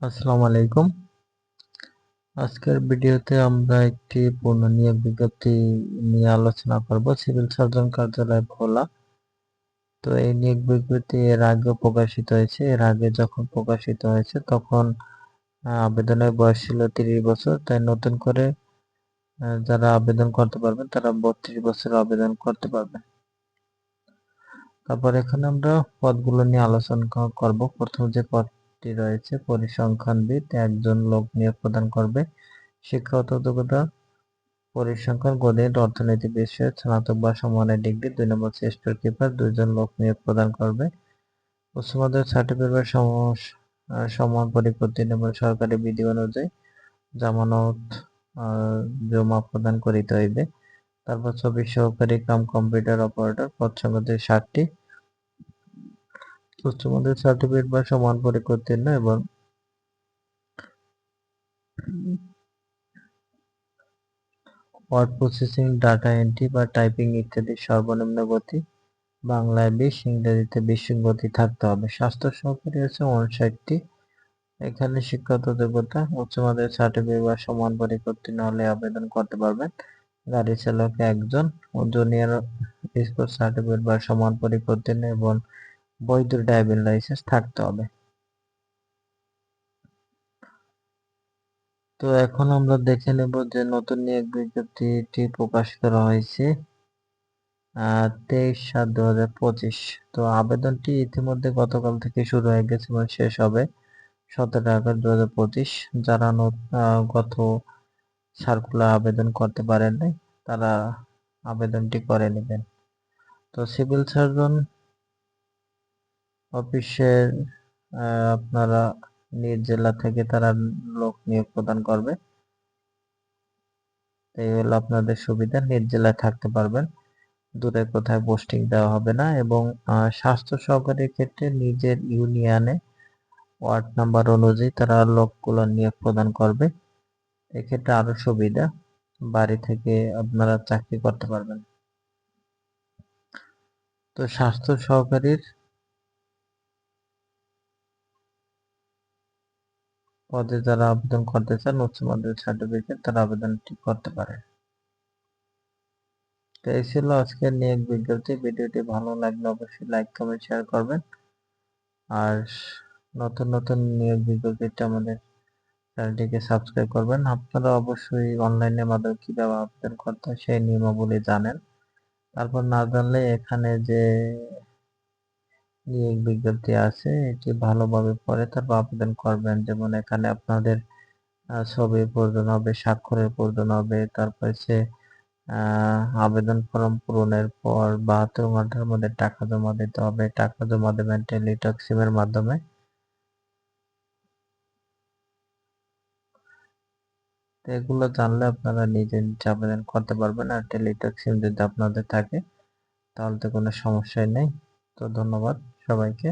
আসসালামু আলাইকুম। আজকের ভিডিওতে আমরা একটি পূর্ণ নিয়োগ বিজ্ঞপ্তি নিয়ে আলোচনা করব। সিভিল সার্জন কার্যালয় ভোলা। তো এই নিয়োগ বিজ্ঞপ্তি এর আগেও প্রকাশিত হয়েছে। এর আগে যখন প্রকাশিত হয়েছে তখন আবেদনের বয়স ছিল 30 বছর। তাই নতুন করে যারা আবেদন করতে পারবেন তারা 32 বছর আবেদন করতে পারবেন। তারপর এখানে আমরা পদগুলো নিয়ে আলোচনা করব। প্রথম যে পদটি রয়েছে পরিসংখ্যানবিদ, একজন লোক নিয়োগ প্রদান করবে। শিক্ষাগত যোগ্যতা পরিসংখ্যান গণিত অর্থনীতি বিষয়ে স্নাতক বা সমমানের ডিগ্রি। 2 নম্বর স্টোর কিপার, 2 জন লোক নিয়োগ প্রদান করবে। উচ্চ মাধ্যমিক সার্টিফিকেট বা সমান পরীক্ষা 3 নম্বর সরকারি বিধি অনুযায়ী জামানত জমা প্রদান করিতে হইবে। তারপর 24 সহকারী কাম কম্পিউটার অপারেটর, পদ সংখ্যা 60টি। উচ্চ মাধ্যমিক সার্টিফিকেট বা সমান পরীক্ষা উত্তীর্ণ এবং ওয়ার্ড প্রসেসিং, ডাটা এন্ট্রি বা টাইপিং ইত্যাদি সর্বনিম্ন গতি বাংলায় 20, ইংরেজিতে 20 গতি থাকতে হবে। স্বাস্থ্য সহকারী আছে 59টি। এখানে শিক্ষাগত যোগ্যতা উচ্চ মাধ্যমিক সার্টিফিকেট বা সমান পরীক্ষা উত্তীর্ণ হলে আবেদন করতে পারবেন। গাড়ি চালক একজন, জুনিয়র স্কুল সার্টিফিকেট বা সমান পরীক্ষা উত্তীর্ণ এবং বৈধ ড্রাইভিং লাইসেন্স থাকতে হবে। তো এখন আমরা দেখে নেব যে নতুন নিয়োগ বিজ্ঞপ্তিটি প্রকাশ করা হয়েছে 23/7/2025। তো আবেদনটি ইতিমধ্যে গতকাল থেকে শুরু হয়ে গেছে এবং শেষ হবে 17/8/2025। যারা গত সার্কুলার আবেদন করতে পারেন নাই তারা আবেদনটি করে নেবেন। তো সিভিল সার্জন অফিসের আপনারা নিজ জেলা থেকে তারা লোক নিয়োগ প্রদান করবে। এই হলো আপনাদের সুবিধা, নিজ জেলায় থাকতে পারবেন, দূরে কোথায় পোস্টিং দেওয়া হবে না। এবং স্বাস্থ্য সহকারীর ক্ষেত্রে নিজের ইউনিয়নে ওয়ার্ড নাম্বার অনুযায়ী তারা লোকগুলো নিয়োগ প্রদান করবে। এক্ষেত্রে আরো সুবিধা, বাড়ি থেকে আপনারা চাকরি করতে পারবেন। তো স্বাস্থ্য সহকারীর পদে যারা আবেদন করতে চান উচ্চ মাধ্যমিক সার্টিফিকেট তারা আবেদনটি করতে পারে। তো এই ছিল আজকের নিয়োগ বিজ্ঞপ্তি। ভিডিওটি ভালো লাগলে অবশ্যই লাইক কমেন্ট শেয়ার করবেন। আর নতুন নতুন নিয়োগ বিজ্ঞপ্তিটা আমাদের চ্যানেলটিকে সাবস্ক্রাইব করবেন। আপনারা অবশ্যই অনলাইনের মাধ্যমে কিভাবে আবেদন করতে হয় সেই নিয়মাবলী জানেন। তারপর না জানলে এখানে যে নিয়োগ বিজ্ঞপ্তি আছে এটি ভালোভাবে পড়ে তারপর আবেদন করবেন। যেমন এখানে আপনাদের ছবির প্রয়োজন হবে, স্বাক্ষরের প্রয়োজন হবে। তারপর সে আবেদন ফর্ম পূরণের পর 72 ঘন্টার মধ্যে টাকা জমা দিতে হবে। টাকা জমা দেবেন টেলিটক সিমের মাধ্যমে। তো এগুলো জানলে আপনারা নিজে নিজে আবেদন করতে পারবেন। আর টেলিটক সিম যদি আপনাদের থাকে তাহলে তো কোনো সমস্যাই নেই। তো ধন্যবাদ সবাইকে।